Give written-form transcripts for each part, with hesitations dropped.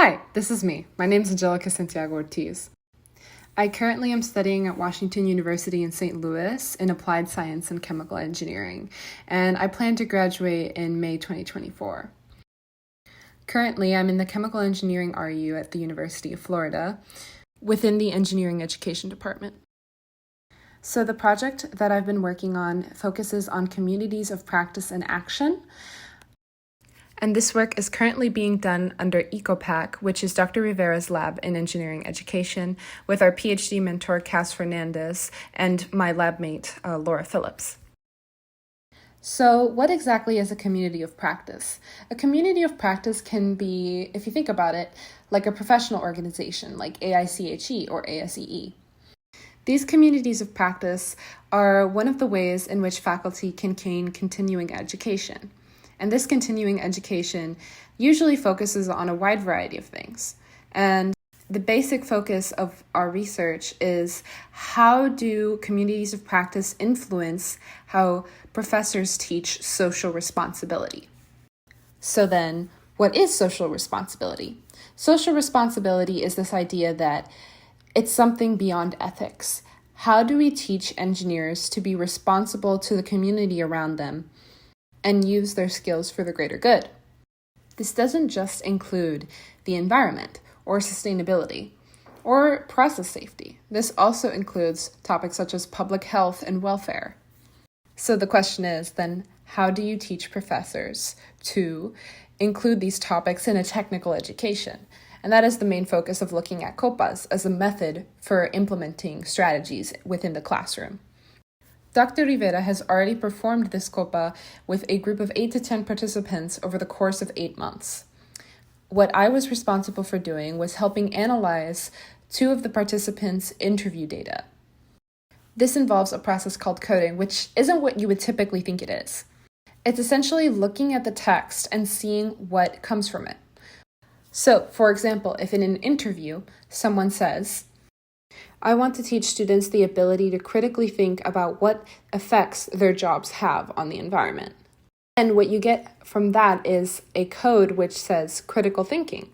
Hi, this is me. My name is Angelica Santiago Ortiz. I currently am studying at Washington University in St. Louis in applied science and chemical engineering, and I plan to graduate in May 2024. Currently, I'm in the chemical engineering RU at the University of Florida within the engineering education department. So the project that I've been working on focuses on communities of practice and action. And this work is currently being done under EcoPack, which is Dr. Rivera's lab in engineering education, with our PhD mentor, Cass Fernandez, and my lab mate, Laura Phillips. So what exactly is a community of practice? A community of practice can be, if you think about it, like a professional organization like AICHE or ASEE. These communities of practice are one of the ways in which faculty can gain continuing education. And this continuing education usually focuses on a wide variety of things. And the basic focus of our research is how do communities of practice influence how professors teach social responsibility? So then, what is social responsibility? Social responsibility is this idea that it's something beyond ethics. How do we teach engineers to be responsible to the community around them and use their skills for the greater good? This doesn't just include the environment or sustainability or process safety. This also includes topics such as public health and welfare. So the question is then, how do you teach professors to include these topics in a technical education? And that is the main focus of looking at COPAs as a method for implementing strategies within the classroom. Dr. Rivera has already performed this COPA with a group of 8 to 10 participants over the course of 8 months. What I was responsible for doing was helping analyze 2 of the participants' interview data. This involves a process called coding, which isn't what you would typically think it is. It's essentially looking at the text and seeing what comes from it. So, for example, if in an interview someone says, I want to teach students the ability to critically think about what effects their jobs have on the environment. And what you get from that is a code which says critical thinking.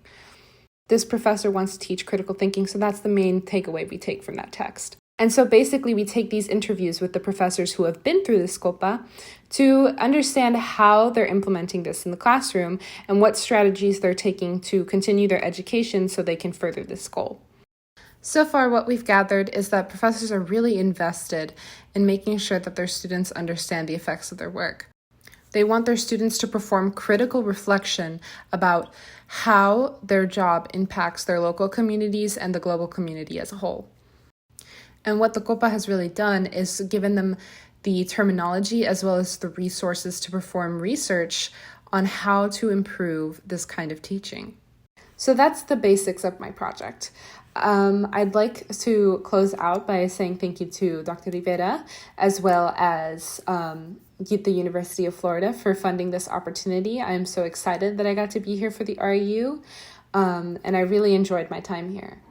This professor wants to teach critical thinking, so that's the main takeaway we take from that text. And so basically we take these interviews with the professors who have been through this COPA to understand how they're implementing this in the classroom and what strategies they're taking to continue their education so they can further this goal. So far, what we've gathered is that professors are really invested in making sure that their students understand the effects of their work. They want their students to perform critical reflection about how their job impacts their local communities and the global community as a whole. And what the COPA has really done is given them the terminology as well as the resources to perform research on how to improve this kind of teaching. So that's the basics of my project. I'd like to close out by saying thank you to Dr. Rivera as well as the University of Florida for funding this opportunity. I'm so excited that I got to be here for the RU, and I really enjoyed my time here.